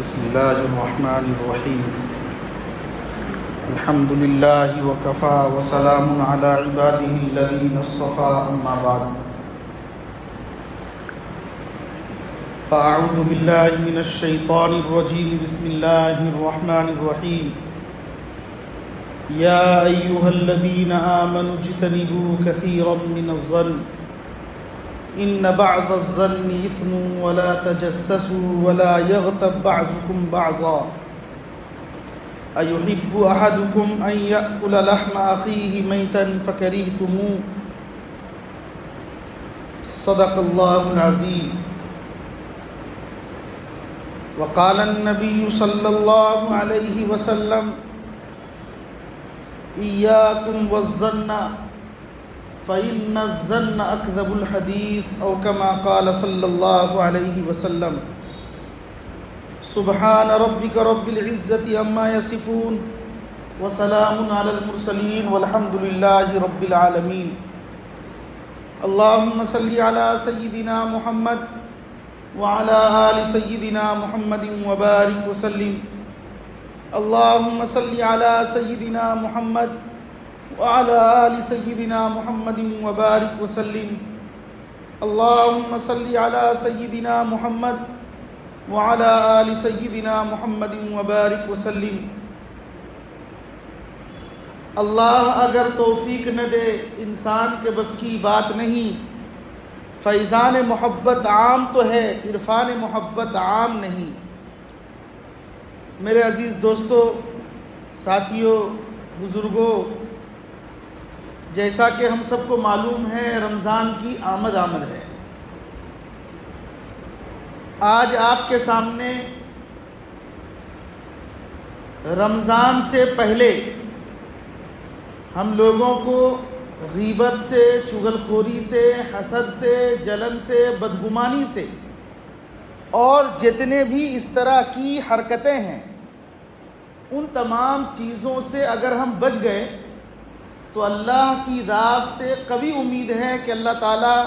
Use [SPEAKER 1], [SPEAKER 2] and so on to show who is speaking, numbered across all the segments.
[SPEAKER 1] بسم الله الرحمن الرحيم. الحمد لله وكفى وسلام على عباده الذين اصطفى، أما بعد فأعوذ بالله من الشيطان الرجيم. بسم الله الرحمن الرحيم. يا أيها الذين آمنوا اجتنبوا كثيرا من الظن إن بعض الظن إثم ولا تجسسوا ولا يغتب بعضكم بعضا أيحب أحدكم أن يأكل لحم أخيه ميتا فكرهتموه صدق الله العظيم. وقال النبي صلى الله عليه وسلم إياكم والظن فإن الظن أكذب الحديث أو كما قال صلى الله عليه وسلم. سبحان ربك رب العزة عما يصفون وسلام على المرسلين والحمد لله رب العالمين. اللهم صل على سيدنا محمد وعلى آل سيدنا محمد وبارك وسلم. اللهم صل على سيدنا محمد وعلى آل سيدنا محمد وبارك وسلم. اللهم صل على سيدنا محمد وعلى آل سيدنا محمد وبارك وسلم. اللہ اگر توفیق نہ دے انسان کے بس کی بات نہیں. فیضان محبت عام تو ہے، عرفان محبت عام نہیں. میرے عزیز دوستو، ساتھیوں، بزرگوں، جیسا کہ ہم سب کو معلوم ہے رمضان کی آمد ہے. آج آپ کے سامنے رمضان سے پہلے ہم لوگوں کو غیبت سے، چغلخوری سے، حسد سے، جلن سے، بدگمانی سے اور جتنے بھی اس طرح کی حرکتیں ہیں ان تمام چیزوں سے اگر ہم بچ گئے تو اللہ کی ذات سے قوی امید ہے کہ اللہ تعالیٰ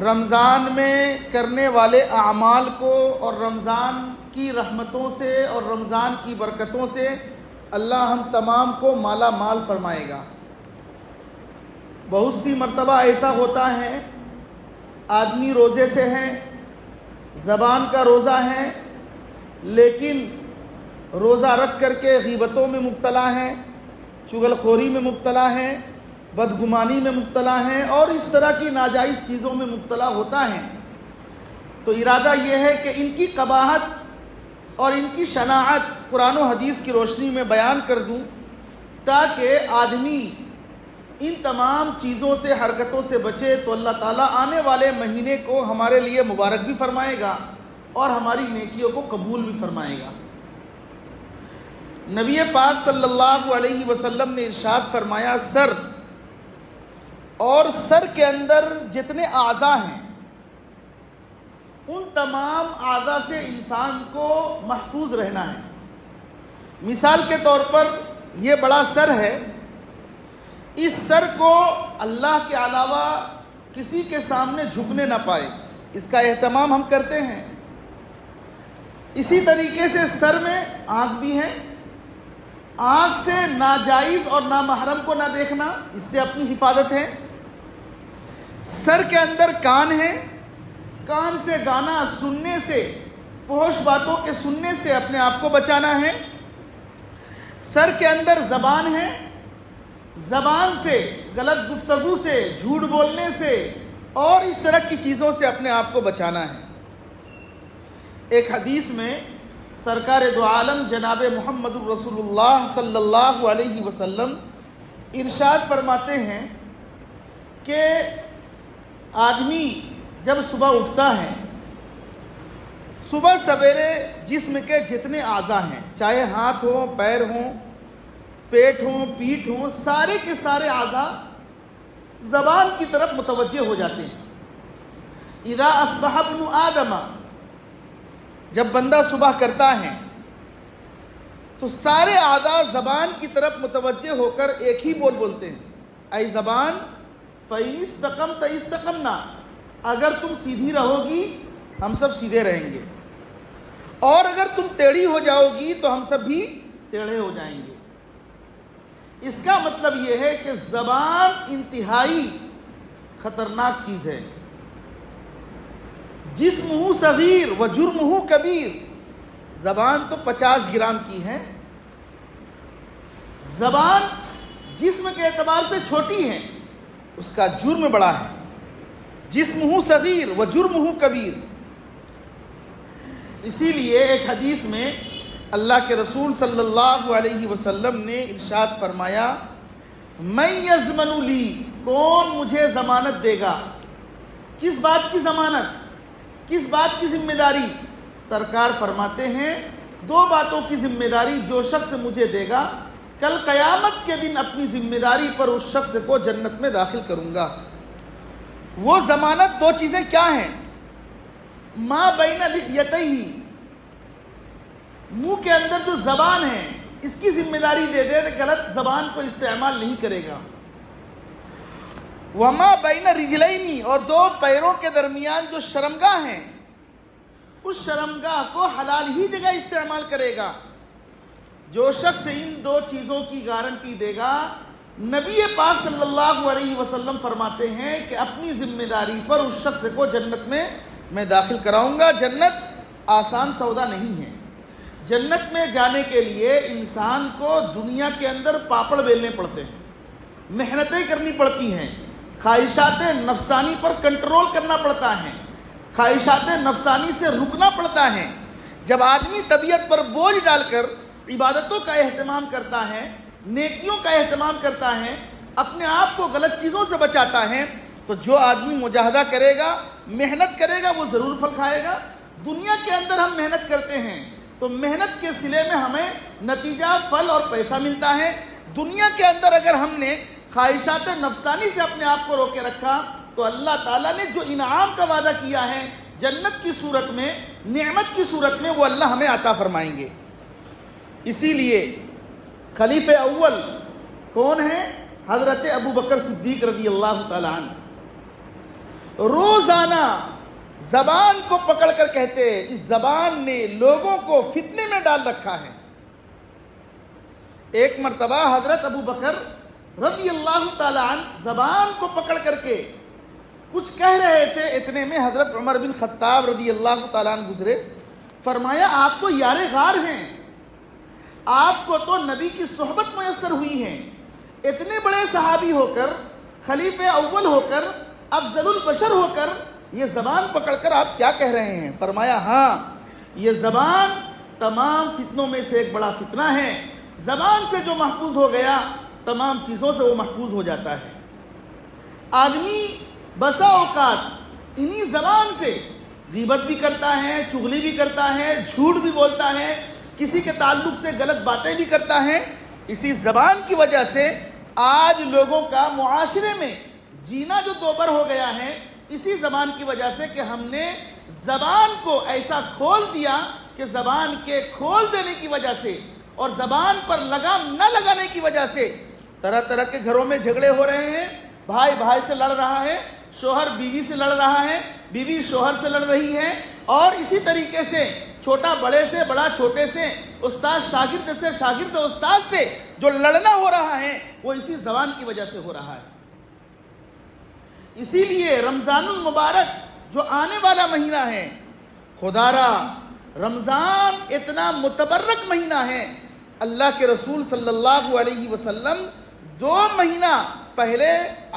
[SPEAKER 1] رمضان میں کرنے والے اعمال کو اور رمضان کی رحمتوں سے اور رمضان کی برکتوں سے اللہ ہم تمام کو مالا مال فرمائے گا. بہت سی مرتبہ ایسا ہوتا ہے آدمی روزے سے ہے، زبان کا روزہ ہے، لیکن روزہ رکھ کر کے غیبتوں میں مبتلا ہے، چغلخوری میں مبتلا ہے، بدگمانی میں مبتلا ہے اور اس طرح کی ناجائز چیزوں میں مبتلا ہوتا ہے. تو ارادہ یہ ہے کہ ان کی قباحت اور ان کی شناعت قرآن و حدیث کی روشنی میں بیان کر دوں تاکہ آدمی ان تمام چیزوں سے، حرکتوں سے بچے تو اللہ تعالیٰ آنے والے مہینے کو ہمارے لیے مبارک بھی فرمائے گا اور ہماری نیکیوں کو قبول بھی فرمائے گا. نبی پاک صلی اللہ علیہ وسلم نے ارشاد فرمایا، سر اور سر کے اندر جتنے اعضاء ہیں ان تمام اعضاء سے انسان کو محفوظ رہنا ہے. مثال کے طور پر یہ بڑا سر ہے، اس سر کو اللہ کے علاوہ کسی کے سامنے جھکنے نہ پائے، اس کا اہتمام ہم کرتے ہیں. اسی طریقے سے سر میں آنکھ بھی ہے، آنکھ سے ناجائز اور نامحرم کو نہ دیکھنا، اس سے اپنی حفاظت ہے. سر کے اندر کان ہے، کان سے گانا سننے سے، فحش باتوں کے سننے سے اپنے آپ کو بچانا ہے. سر کے اندر زبان ہے، زبان سے، غلط گفتگو سے، جھوٹ بولنے سے اور اس طرح کی چیزوں سے اپنے آپ کو بچانا ہے. ایک حدیث میں سرکار دو عالم جناب محمد رسول اللہ صلی اللہ علیہ وسلم ارشاد فرماتے ہیں کہ آدمی جب صبح اٹھتا ہے، صبح سویرے جسم کے جتنے اعضاء ہیں، چاہے ہاتھ ہوں، پیر ہوں، پیٹ ہوں، پیٹھ ہوں، سارے کے سارے اعضاء زبان کی طرف متوجہ ہو جاتے ہیں. اذا اصبح ابن آدم، جب بندہ صبح کرتا ہے تو سارے اعضاء زبان کی طرف متوجہ ہو کر ایک ہی بولتے ہیں، اے زبان فَإِنِ اسْتَقَمْتَ اسْتَقَمْنَا، اگر تم سیدھی رہو گی ہم سب سیدھے رہیں گے. اور اگر تم ٹیڑھی ہو جاؤ گی تو ہم سب بھی ٹیڑھے ہو جائیں گے۔ اس کا مطلب یہ ہے کہ زبان انتہائی خطرناک چیز ہے۔ جسمہ صغیر و جرمہ کبیر، زبان تو 50 گرام کی ہے، زبان جسم کے اعتبار سے چھوٹی ہے، اس کا جرم بڑا ہے۔ جسمہ صغیر و جرمہ کبیر۔ اسی لیے ایک حدیث میں اللہ کے رسول صلی اللہ علیہ وسلم نے ارشاد فرمایا، من یضمن لی، کون مجھے ضمانت دے گا؟ کس بات کی ضمانت؟ کس بات کی ذمہ داری؟ سرکار فرماتے ہیں 2 باتوں کی ذمہ داری جو شخص مجھے دے گا، کل قیامت کے دن اپنی ذمہ داری پر اس شخص کو جنت میں داخل کروں گا۔ وہ ضمانت 2 چیزیں کیا ہیں؟ ما بین لحیتیہ، منہ کے اندر جو زبان ہے اس کی ذمہ داری دے دے کہ غلط زبان کو استعمال نہیں کرے گا۔ وما بین رجلین، اور 2 پیروں کے درمیان جو شرمگاہ ہیں اس شرمگاہ کو حلال ہی جگہ استعمال کرے گا۔ جو شخص ان 2 چیزوں کی گارنٹی دے گا، نبی پاک صلی اللہ علیہ وسلم فرماتے ہیں کہ اپنی ذمہ داری پر اس شخص کو جنت میں داخل کراؤں گا۔ جنت آسان سودا نہیں ہے۔ جنت میں جانے کے لیے انسان کو دنیا کے اندر پاپڑ بیلنے پڑتے ہیں، محنتیں کرنی پڑتی ہیں، خواہشات نفسانی پر کنٹرول کرنا پڑتا ہے، خواہشات نفسانی سے رکنا پڑتا ہے۔ جب آدمی طبیعت پر بوجھ ڈال کر عبادتوں کا اہتمام کرتا ہے، نیکیوں کا اہتمام کرتا ہے، اپنے آپ کو غلط چیزوں سے بچاتا ہے، تو جو آدمی مجاہدہ کرے گا، محنت کرے گا، وہ ضرور پھل کھائے گا۔ دنیا کے اندر ہم محنت کرتے ہیں تو محنت کے صلے میں ہمیں نتیجہ، پھل اور پیسہ ملتا ہے۔ دنیا کے اندر اگر ہم نے خواہشات نفسانی سے اپنے آپ کو روکے رکھا تو اللہ تعالیٰ نے جو انعام کا وعدہ کیا ہے جنت کی صورت میں، نعمت کی صورت میں، وہ اللہ ہمیں عطا فرمائیں گے۔ اسی لیے خلیفہ اول کون ہے؟ حضرت ابو بکر صدیق رضی اللہ تعالیٰ عنہ روزانہ زبان کو پکڑ کر کہتے، اس زبان نے لوگوں کو فتنے میں ڈال رکھا ہے۔ ایک مرتبہ حضرت ابو بکر رضی اللہ تعالیٰ عنہ زبان کو پکڑ کر کے کچھ کہہ رہے تھے، اتنے میں حضرت عمر بن خطاب رضی اللہ تعالیٰ عنہ گزرے۔ فرمایا آپ تو یار غار ہیں، آپ کو تو نبی کی صحبت میسر ہوئی ہے، اتنے بڑے صحابی ہو کر، خلیفہ اول ہو کر، افضل البشر ہو کر، یہ زبان پکڑ کر آپ کیا کہہ رہے ہیں؟ فرمایا ہاں، یہ زبان تمام فتنوں میں سے ایک بڑا فتنہ ہے۔ زبان سے جو محفوظ ہو گیا تمام چیزوں سے وہ محفوظ ہو جاتا ہے۔ آدمی بسا اوقات انہی زبان سے غیبت بھی کرتا ہے، چغلی بھی کرتا ہے، جھوٹ بھی بولتا ہے، کسی کے تعلق سے غلط باتیں بھی کرتا ہے۔ اسی زبان کی وجہ سے آج لوگوں کا معاشرے میں جینا جو دوبر ہو گیا ہے، اسی زبان کی وجہ سے کہ ہم نے زبان کو ایسا کھول دیا کہ زبان کے کھول دینے کی وجہ سے اور زبان پر لگام نہ لگانے کی وجہ سے طرح طرح کے گھروں میں جھگڑے ہو رہے ہیں، بھائی بھائی سے لڑ رہا ہے، شوہر بیوی سے لڑ رہا ہے، بیوی شوہر سے لڑ رہی ہے، اور اسی طریقے سے چھوٹا بڑے سے، بڑا چھوٹے سے، استاد شاگرد سے، شاگرد استاد سے جو لڑنا ہو رہا ہے وہ اسی زبان کی وجہ سے ہو رہا ہے۔ اسی لیے رمضان المبارک جو آنے والا مہینہ ہے، خدا را رمضان اتنا متبرک مہینہ ہے، اللہ کے رسول صلی اللہ علیہ وسلم 2 مہینہ پہلے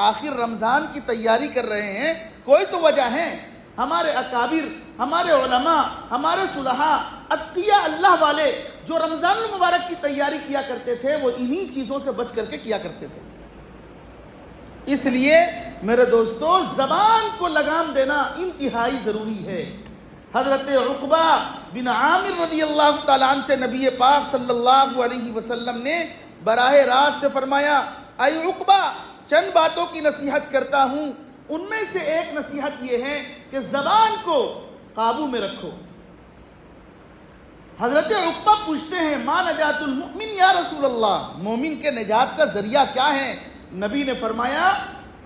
[SPEAKER 1] آخر رمضان کی تیاری کر رہے ہیں۔ کوئی تو وجہ ہے۔ ہمارے اکابر، ہمارے علماء، ہمارے صلحاء، اتقیاء اللہ والے جو رمضان المبارک کی تیاری کیا کرتے تھے وہ انہی چیزوں سے بچ کر کے کیا کرتے تھے۔ اس لیے میرے دوستو زبان کو لگام دینا انتہائی ضروری ہے۔ حضرت عقبہ بن عامر رضی اللہ تعالیٰ عنہ سے نبی پاک صلی اللہ علیہ وسلم نے براہ راست فرمایا، اے عقبہ چند باتوں کی نصیحت کرتا ہوں، ان میں سے ایک نصیحت یہ ہے کہ زبان کو قابو میں رکھو۔ حضرت عقبہ پوچھتے ہیں ما نجات المؤمن یا رسول اللہ، مومن کے نجات کا ذریعہ کیا ہے؟ نبی نے فرمایا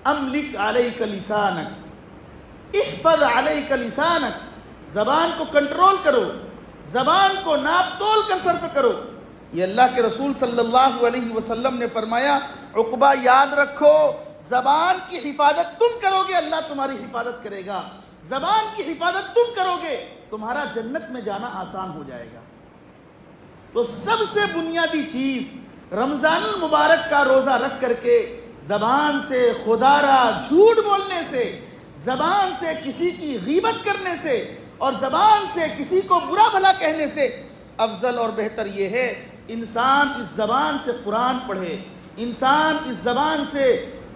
[SPEAKER 1] املک علیک لسانک، احفظ علیک لسانک، زبان کو کنٹرول کرو، زبان کو ناپ تول کر صرف کرو۔ یہ اللہ کے رسول صلی اللہ علیہ وسلم نے فرمایا، عقبہ یاد رکھو، زبان کی حفاظت تم کرو گے اللہ تمہاری حفاظت کرے گا، زبان کی حفاظت تم کرو گے تمہارا جنت میں جانا آسان ہو جائے گا۔ تو سب سے بنیادی چیز رمضان المبارک کا روزہ رکھ کر کے زبان سے خودارا جھوٹ بولنے سے، زبان سے کسی کی غیبت کرنے سے اور زبان سے کسی کو برا بھلا کہنے سے افضل اور بہتر یہ ہے انسان اس زبان سے قرآن پڑھے، انسان اس زبان سے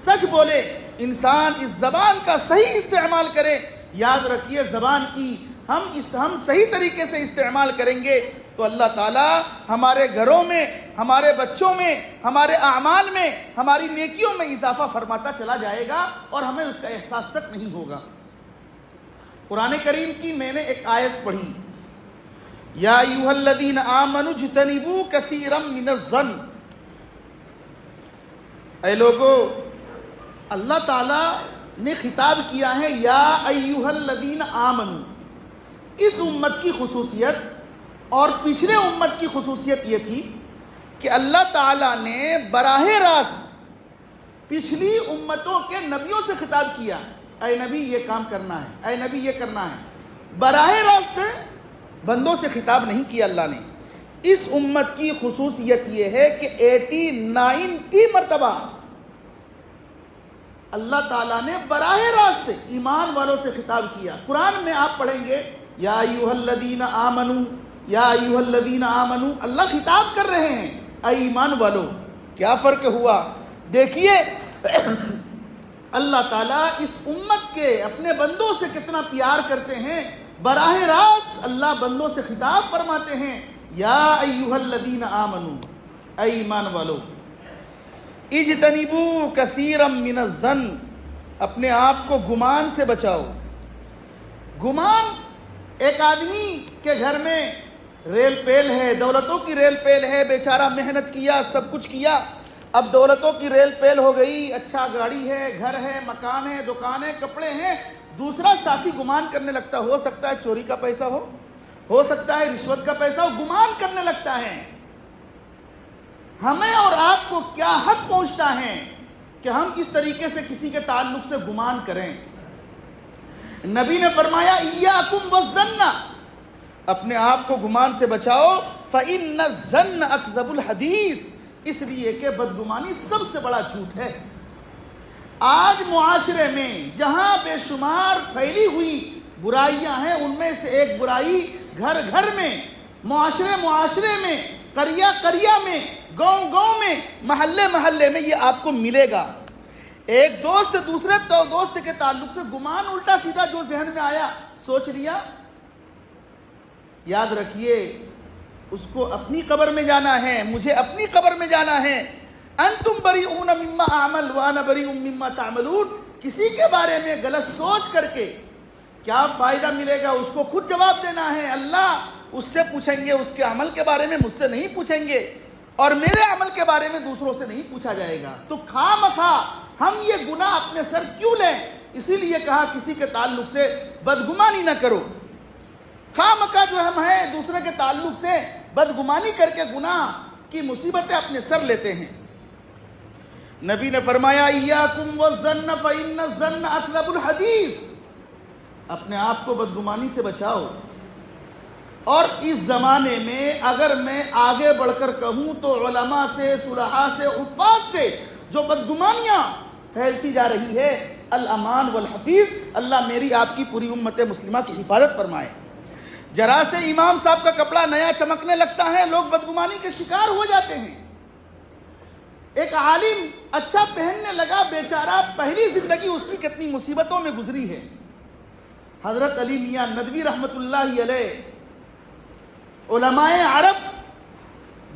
[SPEAKER 1] سچ بولے، انسان اس زبان کا صحیح استعمال کرے۔ یاد رکھیے، زبان کی ہم صحیح طریقے سے استعمال کریں گے تو اللہ تعالیٰ ہمارے گھروں میں، ہمارے بچوں میں، ہمارے اعمال میں، ہماری نیکیوں میں اضافہ فرماتا چلا جائے گا اور ہمیں اس کا احساس تک نہیں ہوگا۔ قرآن کریم کی میں نے ایک آیت پڑھی، یا ایھا الذین آمنوا اجتنبوا کثیرا من الظن۔ اے لوگو، اللہ تعالیٰ نے خطاب کیا ہے یا ایھا الذین آمنوا۔ اس امت کی خصوصیت اور پچھلے امت کی خصوصیت یہ تھی کہ اللہ تعالیٰ نے براہ راست پچھلی امتوں کے نبیوں سے خطاب کیا، اے نبی یہ کام کرنا ہے، اے نبی یہ کرنا ہے۔ براہ راست بندوں سے خطاب نہیں کیا اللہ نے۔ اس امت کی خصوصیت یہ ہے کہ 90 مرتبہ اللہ تعالیٰ نے براہ راست ایمان والوں سے خطاب کیا۔ قرآن میں آپ پڑھیں گے یا ایھا الذین آمنوا، یا ایھا الذین آمنوا، اللہ خطاب کر رہے ہیں اے ایمان والو۔ کیا فرق ہوا؟ دیکھیے اللہ تعالیٰ اس امت کے اپنے بندوں سے کتنا پیار کرتے ہیں۔ براہ راست اللہ بندوں سے خطاب فرماتے ہیں یا ایھا الذین آمنوا، اے ایمان والو، اجتنبوا کثیرا من الظن، اپنے آپ کو گمان سے بچاؤ۔ گمان، ایک آدمی کے گھر میں ریل پیل ہے، دولتوں کی ریل پیل ہے، بیچارہ محنت کیا، سب کچھ کیا، اب دولتوں کی ریل پیل ہو گئی، اچھا گاڑی ہے، گھر ہے، مکان ہے، دکان ہے، کپڑے ہیں، دوسرا ساتھی گمان کرنے لگتا، ہو سکتا ہے چوری کا پیسہ ہو سکتا ہے رشوت کا پیسہ ہو، گمان کرنے لگتا ہے۔ ہمیں اور آپ کو کیا حق پہنچتا ہے کہ ہم اس طریقے سے کسی کے تعلق سے گمان کریں؟ نبی نے فرمایا ایاکم والظن، اپنے آپ کو گمان سے بچاؤ، فإن الظن اکذب الحدیث، اس لیے کہ بدگمانی سب سے بڑا جھوٹ ہے۔ آج معاشرے میں جہاں بے شمار پھیلی ہوئی برائیاں ہیں، ان میں سے ایک برائی گھر گھر میں، معاشرے میں، قریہ میں، گاؤں میں، محلے میں یہ آپ کو ملے گا۔ ایک دوست دوسرے دوست کے تعلق سے گمان الٹا سیدھا جو ذہن میں آیا سوچ لیا، یاد رکھیے اس کو اپنی قبر میں جانا ہے، مجھے اپنی قبر میں جانا ہے۔ انتم بریئون مما اعمل وانا بریء مما تعملون، کسی کے بارے میں غلط سوچ کر کے کیا فائدہ ملے گا، اس کو خود جواب دینا ہے۔ اللہ اس سے پوچھیں گے، اس کے عمل کے بارے میں مجھ سے نہیں پوچھیں گے، اور میرے عمل کے بارے میں دوسروں سے نہیں پوچھا جائے گا۔ تو خواہ ہم یہ گناہ اپنے سر کیوں لیں؟ اسی لیے کہا کسی کے تعلق سے بدگمانی نہ کرو۔ خواہ جو ہم ہیں دوسرے کے تعلق سے بدگمانی کر کے گناہ کی مصیبتیں اپنے سر لیتے ہیں۔ نبی نے فرمایا ایاکم والظن فإن الظن اکذب الحدیث، اپنے آپ کو بدگمانی سے بچاؤ۔ اور اس زمانے میں اگر میں آگے بڑھ کر کہوں تو علماء سے، صلحاء سے، حفاظ سے جو بدگمانیاں پھیلتی جا رہی ہے، الامان والحفیظ، اللہ میری آپ کی پوری امت مسلمہ کی حفاظت فرمائے۔ ذرا سے امام صاحب کا کپڑا نیا چمکنے لگتا ہے، لوگ بدگمانی کے شکار ہو جاتے ہیں۔ ایک عالم اچھا پہننے لگا، بیچارہ پہلی زندگی اس کی کتنی مصیبتوں میں گزری ہے۔ حضرت علی میاں ندوی رحمت اللہ علیہ، علماء عرب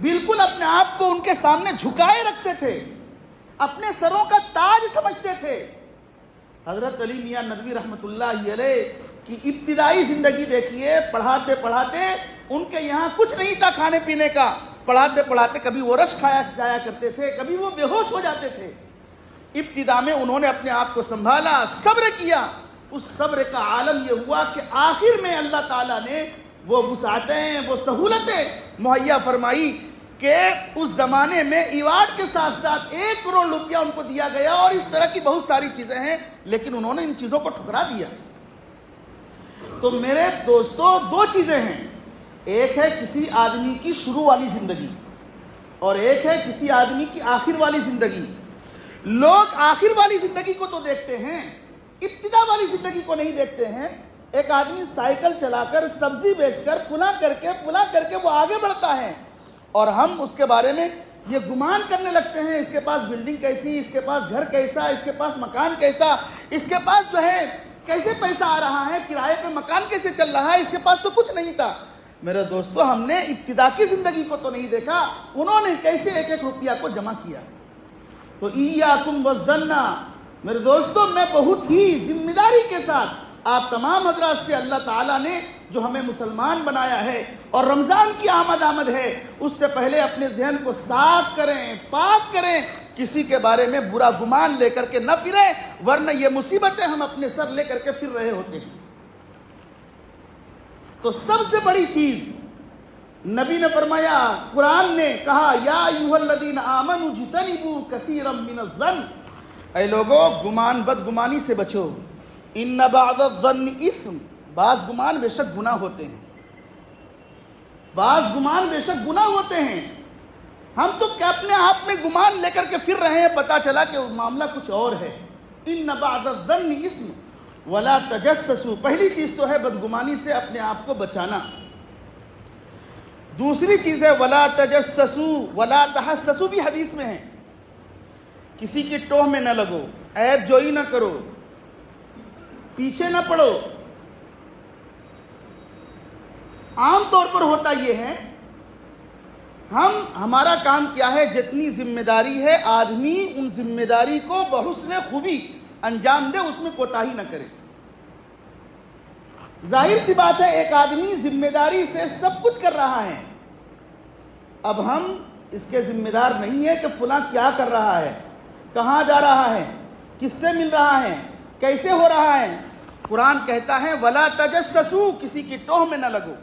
[SPEAKER 1] بالکل اپنے آپ کو ان کے سامنے جھکائے رکھتے تھے، اپنے سروں کا تاج سمجھتے تھے۔ حضرت علی میاں ندوی رحمت اللہ علیہ کی ابتدائی زندگی دیکھیے، پڑھاتے پڑھاتے ان کے یہاں کچھ نہیں تھا کھانے پینے کا، پڑھاتے پڑھاتے کبھی وہ رش کھایا جایا کرتے تھے، کبھی وہ بے ہوش ہو جاتے تھے۔ ابتدا میں انہوں نے اپنے آپ کو سنبھالا، صبر کیا۔ اس صبر کا عالم یہ ہوا کہ آخر میں اللہ تعالیٰ نے وہ وسعتیں، وہ سہولتیں مہیا فرمائی کہ اس زمانے میں ایوارڈ کے ساتھ ساتھ 1 کروڑ روپیہ ان کو دیا گیا، اور اس طرح کی بہت ساری چیزیں ہیں، لیکن انہوں نے ان چیزوں کو ٹھکرا دیا۔ تو میرے دوستو 2 چیزیں ہیں، ایک ہے کسی آدمی کی شروع والی زندگی اور ایک ہے کسی آدمی کی آخر والی زندگی۔ لوگ آخر والی زندگی کو تو دیکھتے ہیں، ابتدا والی زندگی کو نہیں دیکھتے ہیں۔ ایک آدمی سائیکل چلا کر، سبزی بیچ کر، پلا کر کے وہ آگے بڑھتا ہے، اور ہم اس کے بارے میں یہ گمان کرنے لگتے ہیں، اس کے پاس بلڈنگ کیسی، اس کے پاس گھر کیسا، اس کے پاس مکان کیسا، اس کے پاس جو ہے کیسے پیسہ آ رہا ہے، کرائے پہ مکان کیسے چل رہا ہے، اس کے پاس تو کچھ نہیں تھا۔ میرے دوستو ہم نے ابتدا کی زندگی کو تو نہیں دیکھا، انہوں نے کیسے 1 روپیہ کو جمع کیا۔ تو ایاکم والظن، میرے دوستو میں بہت ہی ذمہ داری کے ساتھ آپ تمام حضرات سے، اللہ تعالیٰ نے جو ہمیں مسلمان بنایا ہے اور رمضان کی آمد ہے، اس سے پہلے اپنے ذہن کو صاف کریں، پاک کریں، کسی کے بارے میں برا گمان لے کر کے نہ پھریں، ورنہ یہ مصیبتیں ہم اپنے سر لے کر کے پھر رہے ہوتے ہیں۔ تو سب سے بڑی چیز نبی نے فرمایا، قرآن نے کہا، یا ایھا الذین آمنوا اجتنبوا کثیرا من الظن، اے لوگو گمان بدگمانی سے بچو، ان بعض الظن اثم، بعض گمان بے شک گناہ ہوتے ہیں، بعض گمان بے شک گناہ ہوتے ہیں۔ ہم تو اپنے آپ میں گمان لے کر کے پھر رہے ہیں، پتا چلا کہ معاملہ کچھ اور ہے۔ ان بعض الظن اثم ولا تجسسوا، پہلی چیز تو ہے بدگمانی سے اپنے آپ کو بچانا۔ دوسری چیز ہے ولا تجسسوا ولا تحسسوا، بھی حدیث میں ہے، کسی کی ٹوہ میں نہ لگو، عیب جوئی نہ کرو، پیچھے نہ پڑو۔ عام طور پر ہوتا یہ ہے، ہمارا کام کیا ہے، جتنی ذمہ داری ہے آدمی ان ذمہ داری کو بحسن خوبی انجام دے، اس میں کوتاہی نہ کرے۔ ظاہر سی بات ہے ایک آدمی ذمہ داری سے سب کچھ کر رہا ہے، اب ہم اس کے ذمہ دار نہیں ہے کہ فلاں کیا کر رہا ہے، کہاں جا رہا ہے، کس سے مل رہا ہے، کیسے ہو رہا ہے۔ قرآن کہتا ہے ولا تجسسوا، کسی کی ٹوہ میں نہ لگو۔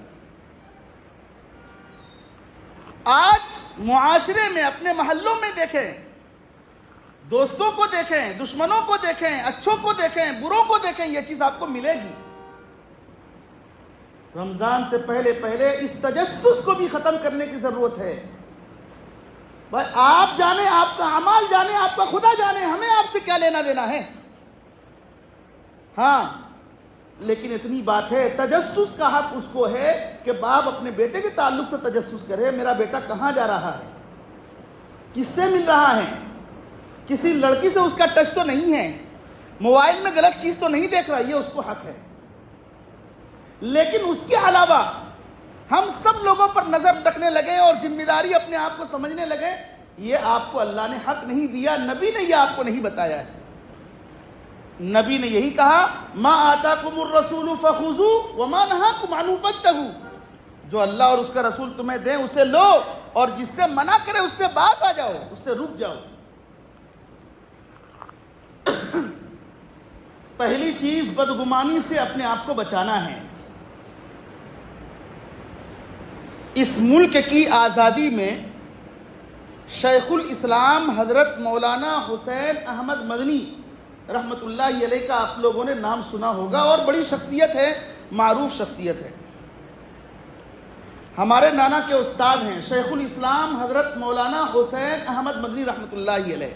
[SPEAKER 1] آج معاشرے میں اپنے محلوں میں دیکھیں، دوستوں کو دیکھیں، دشمنوں کو دیکھیں، اچھوں کو دیکھیں، بروں کو دیکھیں، یہ چیز آپ کو ملے گی۔ رمضان سے پہلے اس تجسس کو بھی ختم کرنے کی ضرورت ہے۔ بھائی آپ جانے، آپ کا اعمال جانے، آپ کا خدا جانے، ہمیں آپ سے کیا لینا دینا ہے۔ ہاں لیکن اتنی بات ہے، تجسس کا حق اس کو ہے کہ باپ اپنے بیٹے کے تعلق سے تجسس کرے، میرا بیٹا کہاں جا رہا ہے، کس سے مل رہا ہے، کسی لڑکی سے اس کا ٹچ تو نہیں ہے، موبائل میں غلط چیز تو نہیں دیکھ رہا، یہ اس کو حق ہے۔ لیکن اس کے علاوہ ہم سب لوگوں پر نظر رکھنے لگے اور ذمہ داری اپنے آپ کو سمجھنے لگے، یہ آپ کو اللہ نے حق نہیں دیا، نبی نے یہ آپ کو نہیں بتایا ہے۔ نبی نے یہی کہا، ما آتاکم الرسول فخذوہ وما نہاکم عنہ فانتہوا، جو اللہ اور اس کا رسول تمہیں دیں اسے لو، اور جس سے منع کرے اس سے باز آ جاؤ، اس سے رک جاؤ۔ پہلی چیز بدگمانی سے اپنے آپ کو بچانا ہے۔ اس ملک کی آزادی میں شیخ الاسلام حضرت مولانا حسین احمد مدنی رحمت اللہ علیہ کا آپ لوگوں نے نام سنا ہوگا، اور بڑی شخصیت ہے، معروف شخصیت ہے۔ ہمارے نانا کے استاد ہیں شیخ الاسلام حضرت مولانا حسین احمد مدنی رحمت اللہ علیہ۔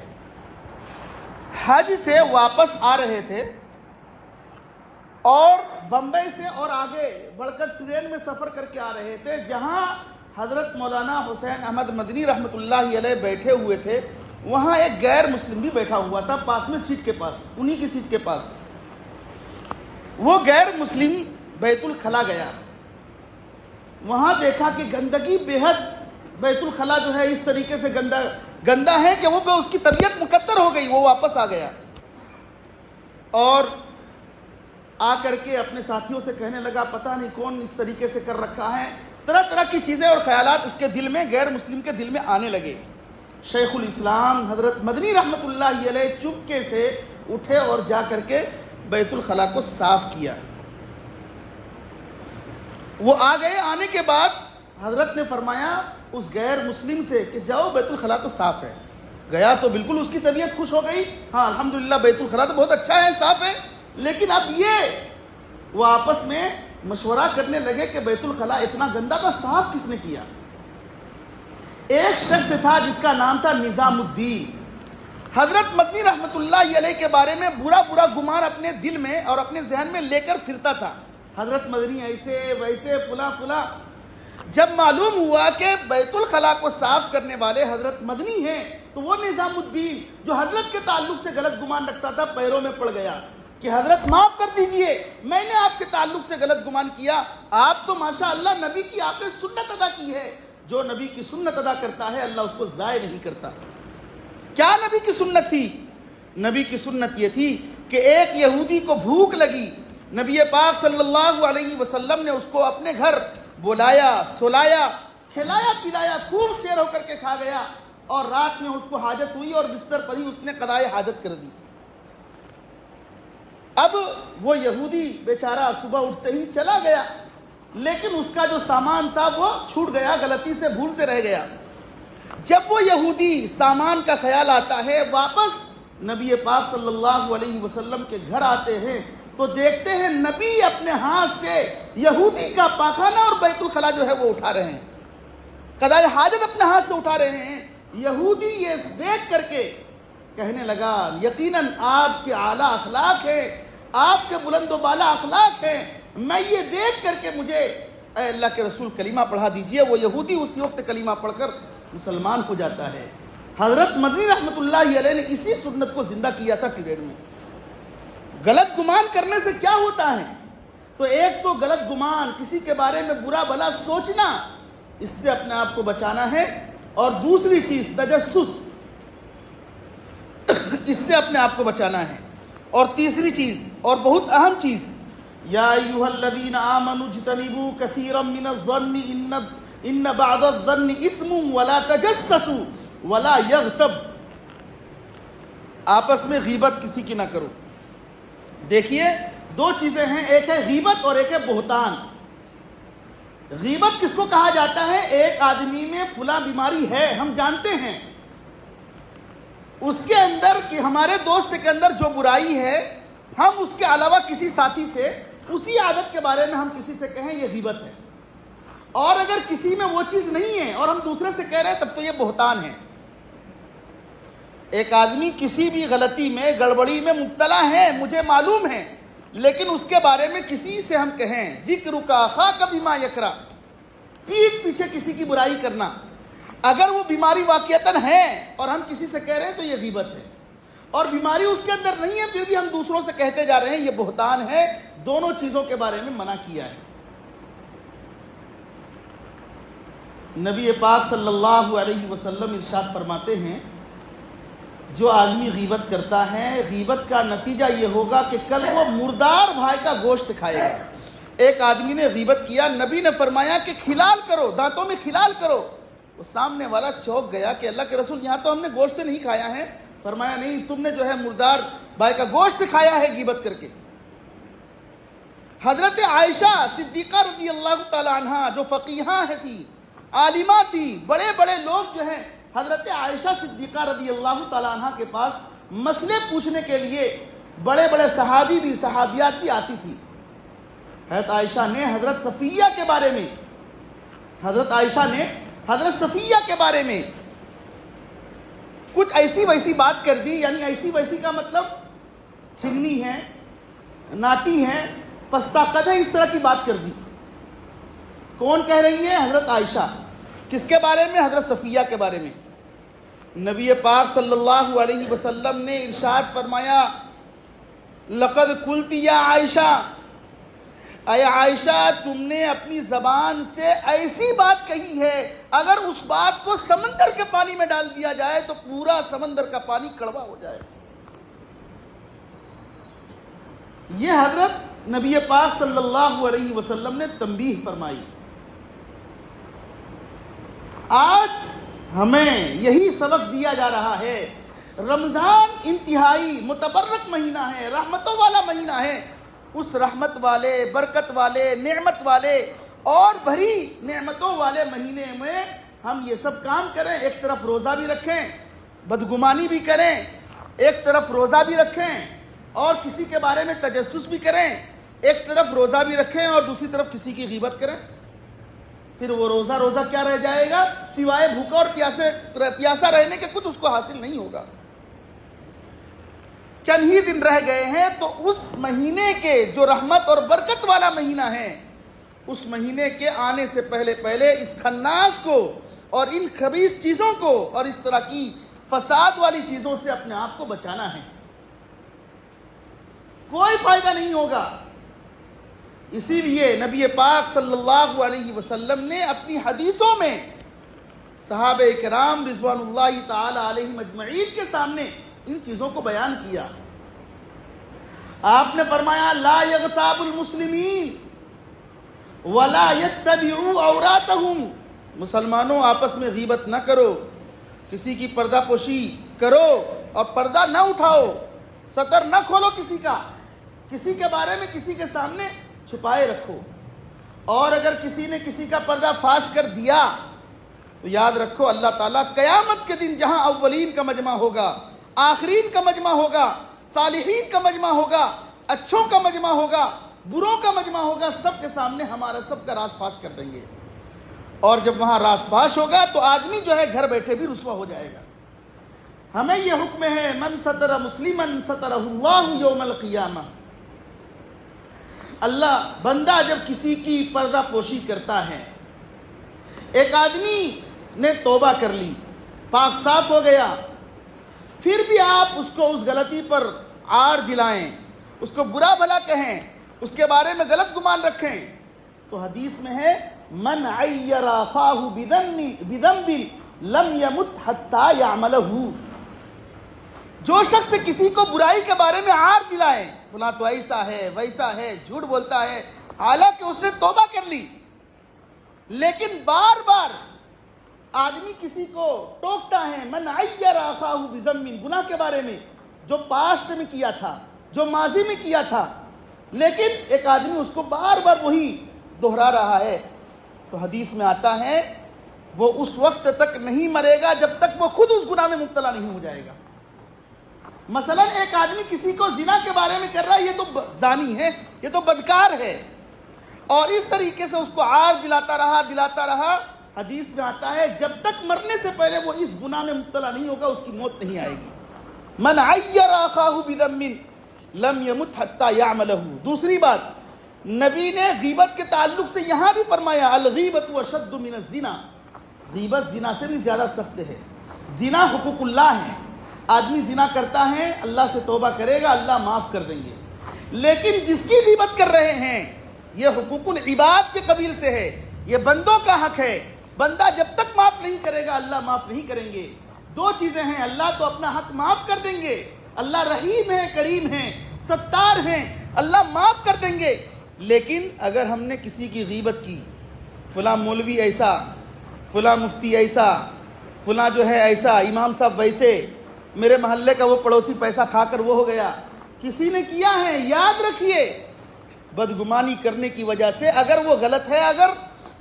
[SPEAKER 1] حج سے واپس آ رہے تھے اور بمبئی سے اور آگے بڑھ کر ٹرین میں سفر کر کے آ رہے تھے، جہاں حضرت مولانا حسین احمد مدنی رحمت اللہ علیہ بیٹھے ہوئے تھے، وہاں ایک غیر مسلم بھی بیٹھا ہوا تھا پاس میں، سیٹ کے پاس، انہی کی سیٹ کے پاس۔ وہ غیر مسلم بیت الخلا گیا، وہاں دیکھا کہ گندگی بے حد، بیت الخلا جو ہے اس طریقے سے گندا ہے کہ وہ اس کی طبیعت مکدر ہو گئی۔ وہ واپس آ گیا اور آ کر کے اپنے ساتھیوں سے کہنے لگا، پتہ نہیں کون اس طریقے سے کر رکھا ہے، طرح طرح کی چیزیں اور خیالات اس کے دل میں، غیر مسلم کے دل میں آنے لگے۔ شیخ الاسلام حضرت مدنی رحمت اللہ علیہ چپکے سے اٹھے اور جا کر کے بیت الخلا کو صاف کیا۔ وہ آ گئے. آنے کے بعد حضرت نے فرمایا اس غیر مسلم سے کہ جاؤ بیت الخلا تو صاف ہے. گیا تو بالکل اس کی طبیعت خوش ہو گئی, ہاں الحمدللہ بیت الخلا تو بہت اچھا ہے, صاف ہے. لیکن اب وہ آپس میں مشورہ کرنے لگے کہ بیت الخلا اتنا گندا تھا, صاف کس نے کیا؟ ایک شخص تھا جس کا نام تھا نظام الدین. حضرت مدنی رحمت اللہ علیہ کے بارے میں برا گمان اپنے دل میں اور اپنے ذہن میں لے کر پھرتا تھا. حضرت مدنی ایسے ویسے فلاں. جب معلوم ہوا کہ بیت الخلا کو صاف کرنے والے حضرت مدنی ہیں تو وہ نظام الدین جو حضرت کے تعلق سے غلط گمان رکھتا تھا پیروں میں پڑ گیا کہ حضرت معاف کر دیجئے, میں نے آپ کے تعلق سے غلط گمان کیا. آپ تو ماشاءاللہ نبی کی آپ نے سنت ادا کی ہے. جو نبی کی سنت ادا کرتا ہے اللہ اس کو ضائع نہیں کرتا. کیا نبی کی سنت تھی؟ نبی کی سنت یہ تھی کہ ایک یہودی کو بھوک لگی, نبی پاک صلی اللہ علیہ وسلم نے اس کو اپنے گھر بلایا, سلایا, کھلایا, پلایا, خوب سیر ہو کر کے کھا گیا, اور رات میں اس کو حاجت ہوئی اور بستر پر ہی اس نے قضائے حاجت کر دی. اب وہ یہودی بیچارہ صبح اٹھتے ہی چلا گیا, لیکن اس کا جو سامان تھا وہ چھوٹ گیا, غلطی سے بھول سے رہ گیا. جب وہ یہودی سامان کا خیال آتا ہے واپس نبی پاک صلی اللہ علیہ وسلم کے گھر آتے ہیں تو دیکھتے ہیں نبی اپنے ہاتھ سے یہودی کا پاخانہ اور بیت الخلا جو ہے وہ اٹھا رہے ہیں, قضائے حاجت اپنے ہاتھ سے اٹھا رہے ہیں. یہودی یہ دیکھ کر کے کہنے لگا یقیناً آپ کے اعلیٰ اخلاق ہیں, آپ کے بلند و بالا اخلاق ہیں, میں یہ دیکھ کر کے مجھے اے اللہ کے رسول کلمہ پڑھا دیجئے. وہ یہودی اسی وقت کلمہ پڑھ کر مسلمان ہو جاتا ہے. حضرت مدنی رحمت اللہ علیہ نے اسی سنت کو زندہ کیا تھا ٹریڈ میں. غلط گمان کرنے سے کیا ہوتا ہے؟ تو ایک تو غلط گمان, کسی کے بارے میں برا بھلا سوچنا, اس سے اپنے آپ کو بچانا ہے. اور دوسری چیز تجسس, اس سے اپنے آپ کو بچانا ہے. اور تیسری چیز اور بہت اہم چیز, یا ایھا الذین آمنوا اجتنبوا کثیرا من الظن ان بعض الظن اثم ولا تجسسوا ولا یغتب. آپس میں غیبت کسی کی نہ کرو. دیکھیے دو چیزیں ہیں, ایک ہے غیبت اور ایک ہے بہتان. غیبت کس کو کہا جاتا ہے؟ ایک آدمی میں فلاں بیماری ہے, ہم جانتے ہیں اس کے اندر کہ ہمارے دوست کے اندر جو برائی ہے, ہم اس کے علاوہ کسی ساتھی سے اسی عادت کے بارے میں ہم کسی سے کہیں یہ غیبت ہے. اور اگر کسی میں وہ چیز نہیں ہے اور ہم دوسرے سے کہہ رہے ہیں تب تو یہ بہتان ہے. ایک آدمی کسی بھی غلطی میں گڑبڑی میں مبتلا ہے, مجھے معلوم ہے, لیکن اس کے بارے میں کسی سے ہم کہیں ذکرک اخاک بما یکرہ, پیٹھ پیچھے کسی کی برائی کرنا, اگر وہ بیماری واقعتاً ہے اور ہم کسی سے کہہ رہے ہیں تو یہ غیبت ہے. اور بیماری اس کے اندر نہیں ہے پھر بھی ہم دوسروں سے کہتے جا رہے ہیں, یہ بہتان ہے. دونوں چیزوں کے بارے میں منع کیا ہے. نبی پاک صلی اللہ علیہ وسلم ارشاد فرماتے ہیں جو آدمی غیبت کرتا ہے غیبت کا نتیجہ یہ ہوگا کہ کل وہ مردار بھائی کا گوشت کھائے گا. ایک آدمی نے غیبت کیا, نبی نے فرمایا کہ کھلال کرو, دانتوں میں کھلال کرو. وہ سامنے والا چونک گیا کہ اللہ کے رسول یہاں تو ہم نے گوشت نہیں کھایا ہے. فرمایا نہیں, تم نے جو ہے مردار بھائی کا گوشت کھایا ہے غیبت کر کے. حضرت عائشہ صدیقہ رضی اللہ تعالی عنہ جو فقیہہ تھی, عالمہ تھی, بڑے بڑے لوگ جو ہیں حضرت عائشہ صدیقہ رضی اللہ تعالی عنہ کے پاس مسئلے پوچھنے کے لیے بڑے بڑے صحابی بھی صحابیات بھی آتی تھی. حضرت عائشہ نے حضرت صفیہ کے بارے میں حضرت صفیہ کے بارے میں کچھ ایسی ویسی بات کر دی. یعنی ایسی ویسی کا مطلب چھنی ہے, ناٹی ہے, پستہ قد ہے, اس طرح کی بات کر دی. کون کہہ رہی ہے؟ حضرت عائشہ. کس کے بارے میں؟ حضرت صفیہ کے بارے میں. نبی پاک صلی اللہ علیہ وسلم نے ارشاد فرمایا لقد قلت یا عائشہ, اے عائشہ تم نے اپنی زبان سے ایسی بات کہی ہے اگر اس بات کو سمندر کے پانی میں ڈال دیا جائے تو پورا سمندر کا پانی کڑوا ہو جائے. یہ حضرت نبی پاک صلی اللہ علیہ وسلم نے تنبیہ فرمائی. آج ہمیں یہی سبق دیا جا رہا ہے. رمضان انتہائی متبرک مہینہ ہے, رحمتوں والا مہینہ ہے. اس رحمت والے, برکت والے, نعمت والے اور بھری نعمتوں والے مہینے میں ہم یہ سب کام کریں. ایک طرف روزہ بھی رکھیں, بدگمانی بھی کریں, ایک طرف روزہ بھی رکھیں اور کسی کے بارے میں تجسس بھی کریں, ایک طرف روزہ بھی رکھیں اور دوسری طرف کسی کی غیبت کریں. پھر وہ روزہ کیا رہ جائے گا؟ سوائے بھوکا اور پیاسا رہنے کے کچھ اس کو حاصل نہیں ہوگا. چند ہی دن رہ گئے ہیں تو اس مہینے کے جو رحمت اور برکت والا مہینہ ہے, اس مہینے کے آنے سے پہلے اس خناس کو اور ان خبیث چیزوں کو اور اس طرح کی فساد والی چیزوں سے اپنے آپ کو بچانا ہے. کوئی فائدہ نہیں ہوگا. اسی لیے نبی پاک صلی اللہ علیہ وسلم نے اپنی حدیثوں میں صحابہ کرام رضوان اللہ تعالی علیہم اجمعین کے سامنے ان چیزوں کو بیان کیا. آپ نے فرمایا لا یغتاب المسلمین ولا یتبعوا عوراتہم, مسلمانوں آپس میں غیبت نہ کرو, کسی کی پردہ پوشی کرو اور پردہ نہ اٹھاؤ, ستر نہ کھولو کسی کا, کسی کے بارے میں کسی کے سامنے چھپائے رکھو. اور اگر کسی نے کسی کا پردہ فاش کر دیا تو یاد رکھو اللہ تعالیٰ قیامت کے دن جہاں اولین کا مجمع ہوگا, آخرین کا مجمع ہوگا, صالحین کا مجمع ہوگا, اچھوں کا مجمع ہوگا, بروں کا مجمع ہوگا, سب کے سامنے ہمارا سب کا راز فاش کر دیں گے. اور جب وہاں راز فاش ہوگا تو آدمی جو ہے گھر بیٹھے بھی رسوا ہو جائے گا. ہمیں یہ حکم ہے من ستر مسلما سترہ اللہ یوم القیامہ. اللہ بندہ جب کسی کی پردہ پوشی کرتا ہے, ایک آدمی نے توبہ کر لی, پاک صاف ہو گیا, پھر بھی آپ اس کو اس غلطی پر عار دلائیں, اس کو برا بھلا کہیں, اس کے بارے میں غلط گمان رکھیں, تو حدیث میں ہے من عیر اخاہ بذنب لم یمت حتی یعملہ. جو شخص کسی کو برائی کے بارے میں عار دلائے, فلاں تو ایسا ہے ویسا ہے, جھوٹ بولتا ہے, حالانکہ اس نے توبہ کر لی, لیکن بار بار آدمی کسی کو ٹوکتا ہے. من عیر اخاہ بذنب, گناہ کے بارے میں جو پاسٹ میں کیا تھا, جو ماضی میں کیا تھا, لیکن ایک آدمی اس کو بار بار وہی دہرا رہا ہے, تو حدیث میں آتا ہے وہ اس وقت تک نہیں مرے گا جب تک وہ خود اس گناہ میں مبتلا نہیں ہو جائے گا. مثلا ایک آدمی کسی کو زنا کے بارے میں کر رہا ہے, یہ تو زانی ہے, یہ تو بدکار ہے, اور اس طریقے سے اس کو عار دلاتا رہا. حدیث میں آتا ہے جب تک مرنے سے پہلے وہ اس گناہ میں مبتلا نہیں ہوگا اس کی موت نہیں آئے گی. من عیر اخاہ بذنب لم یمت حتی یعملہ. دوسری بات, نبی نے غیبت کے تعلق سے یہاں بھی فرمایا الغیبت اشد من الزنا. غیبت زنا سے بھی زیادہ سخت ہے. زنا حقوق اللہ ہے, آدمی زنا کرتا ہے, اللہ سے توبہ کرے گا, اللہ معاف کر دیں گے, لیکن جس کی غیبت کر رہے ہیں یہ حقوق العباد کے قبیل سے ہے, یہ بندوں کا حق ہے. بندہ جب تک معاف نہیں کرے گا اللہ معاف نہیں کریں گے. دو چیزیں ہیں, اللہ تو اپنا حق معاف کر دیں گے, اللہ رحیم ہے, کریم ہے, ستار ہیں, اللہ معاف کر دیں گے, لیکن اگر ہم نے کسی کی غیبت کی, فلاں مولوی ایسا, فلاں مفتی ایسا, فلاں جو ہے ایسا, امام صاحب ویسے, میرے محلے کا وہ پڑوسی پیسہ کھا کر وہ ہو گیا, کسی نے کیا ہے, یاد رکھیے بدگمانی کرنے کی وجہ سے اگر وہ غلط ہے, اگر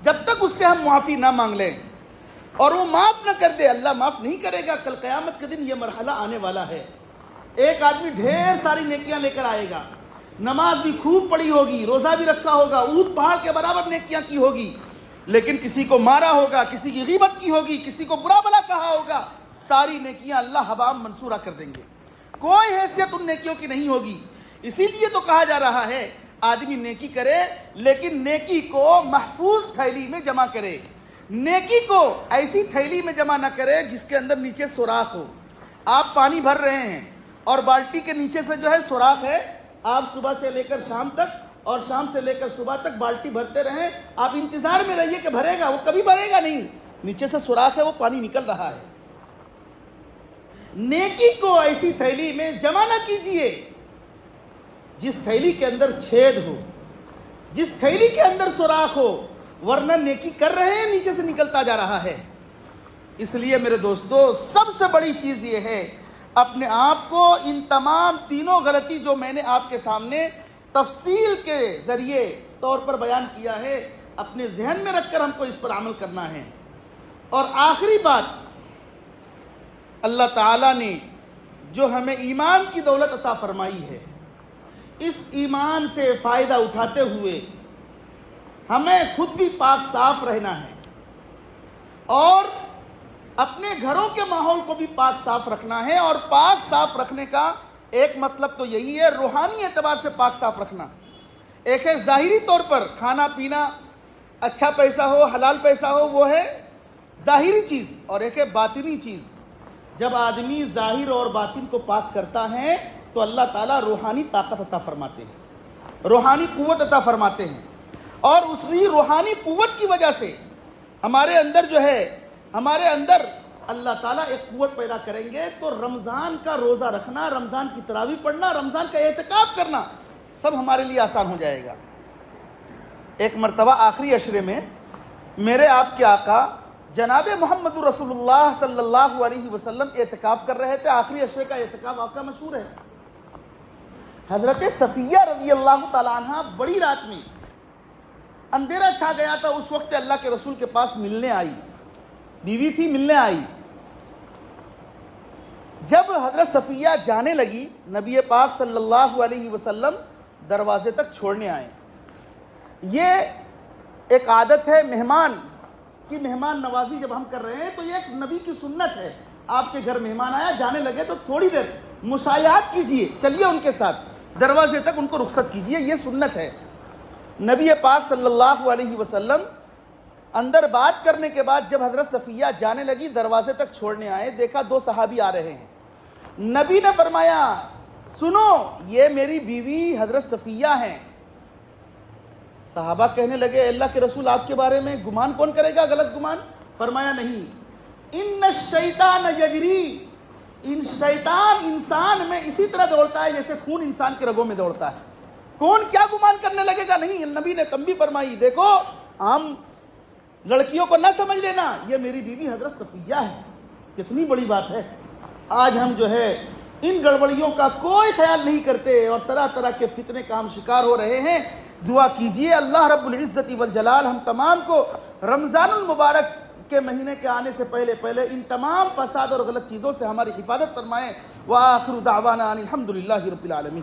[SPEAKER 1] جب تک اس سے ہم معافی نہ مانگ لیں اور وہ معاف نہ کر دے, اللہ معاف نہیں کرے گا. کل قیامت کے دن یہ مرحلہ آنے والا ہے. ایک آدمی ڈھیر ساری نیکیاں لے کر آئے گا, نماز بھی خوب پڑھی ہوگی, روزہ بھی رکھا ہوگا, اونٹ پہاڑ کے برابر نیکیاں کی ہوگی, لیکن کسی کو مارا ہوگا, کسی کی غیبت کی ہوگی, کسی کو برا بھلا کہا ہوگا, ساری نیکیاں اللہ حبام منصورہ کر دیں گے, کوئی حیثیت ان نیکیوں کی نہیں ہوگی. اسی لیے تو کہا جا رہا ہے آدمی نیکی کرے لیکن نیکی کو محفوظ تھیلی میں جمع کرے. نیکی کو ایسی تھیلی میں جمع نہ کرے جس کے اندر نیچے سوراخ ہو. آپ پانی بھر رہے ہیں اور بالٹی کے نیچے سے جو ہے سوراخ ہے, آپ صبح سے لے کر شام تک اور شام سے لے کر صبح تک بالٹی بھرتے رہیں, آپ انتظار میں رہیے کہ بھرے گا, وہ کبھی بھرے گا نہیں, نیچے سے سوراخ ہے, وہ پانی نکل رہا ہے. نیکی کو ایسی تھیلی میں جمع نہ کیجئے جس تھیلی کے اندر چھید ہو, جس تھیلی کے اندر سوراخ ہو, ورنہ نیکی کر رہے ہیں نیچے سے نکلتا جا رہا ہے. اس لیے میرے دوستو سب سے بڑی چیز یہ ہے اپنے آپ کو ان تمام تینوں غلطی جو میں نے آپ کے سامنے تفصیل کے ذریعے طور پر بیان کیا ہے, اپنے ذہن میں رکھ کر ہم کو اس پر عمل کرنا ہے۔ اور آخری بات، اللہ تعالیٰ نے جو ہمیں ایمان کی دولت عطا فرمائی ہے، اس ایمان سے فائدہ اٹھاتے ہوئے ہمیں خود بھی پاک صاف رہنا ہے اور اپنے گھروں کے ماحول کو بھی پاک صاف رکھنا ہے۔ اور پاک صاف رکھنے کا ایک مطلب تو یہی ہے، روحانی اعتبار سے پاک صاف رکھنا۔ ایک ہے ظاہری طور پر کھانا پینا، اچھا پیسہ ہو، حلال پیسہ ہو، وہ ہے ظاہری چیز، اور ایک ہے باطنی چیز۔ جب آدمی ظاہر اور باطن کو پاک کرتا ہے تو اللہ تعالیٰ روحانی طاقت عطا فرماتے ہیں، روحانی قوت عطا فرماتے ہیں، اور اسی روحانی قوت کی وجہ سے ہمارے اندر اللہ تعالیٰ ایک قوت پیدا کریں گے، تو رمضان کا روزہ رکھنا، رمضان کی تراویح پڑھنا، رمضان کا اعتکاف کرنا سب ہمارے لیے آسان ہو جائے گا۔ ایک مرتبہ آخری عشرے میں میرے آپ کے آقا جناب محمد رسول اللہ صلی اللہ علیہ وسلم اعتکاف کر رہے تھے۔ آخری عشرے کا اعتکاف آپ کا مشہور ہے۔ حضرت صفیہ رضی اللہ تعالیٰ عنہ بڑی رات میں، اندھیرا چھا گیا تھا، اس وقت اللہ کے رسول کے پاس ملنے آئی، بیوی تھی، ملنے آئی۔ جب حضرت صفیہ جانے لگی، نبی پاک صلی اللہ علیہ وسلم دروازے تک چھوڑنے آئے۔ یہ ایک عادت ہے مہمان کی مہمان نوازی جب ہم کر رہے ہیں تو یہ ایک نبی کی سنت ہے۔ آپ کے گھر مہمان آیا، جانے لگے تو تھوڑی دیر مشایعت کیجئے، چلیے ان کے ساتھ دروازے تک ان کو رخصت کیجئے، یہ سنت ہے۔ نبی پاک صلی اللہ علیہ وسلم اندر بات کرنے کے بعد جب حضرت صفیہ جانے لگی، دروازے تک چھوڑنے آئے، دیکھا دو صحابی آ رہے ہیں۔ نبی نے فرمایا، سنو، یہ میری بیوی حضرت صفیہ ہیں۔ صحابہ کہنے لگے، اللہ کے رسول آپ کے بارے میں گمان کون کرے گا، غلط گمان؟ فرمایا نہیں، ان الشیطان یجری، شیطان انسان میں اسی طرح دوڑتا ہے جیسے خون انسان کے رگوں میں دوڑتا ہے۔ کون کیا گمان کرنے لگے گا؟ نہیں، نبی نے تنبیہ فرمائی، دیکھو عام لڑکیوں کو نہ سمجھ لینا، یہ میری بیوی حضرت صفیہ ہے۔ کتنی بڑی بات ہے۔ آج ہم ان گڑبڑیوں کا کوئی خیال نہیں کرتے اور طرح طرح کے فتنے کا ہم شکار ہو رہے ہیں۔ دعا کیجئے اللہ رب العزت والجلال ہم تمام کو رمضان المبارک کے مہینے کے آنے سے پہلے ان تمام فساد اور غلط چیزوں سے ہماری حفاظت فرمائیں۔ وآخر دعوانا ان الحمد للہ رب العالمین۔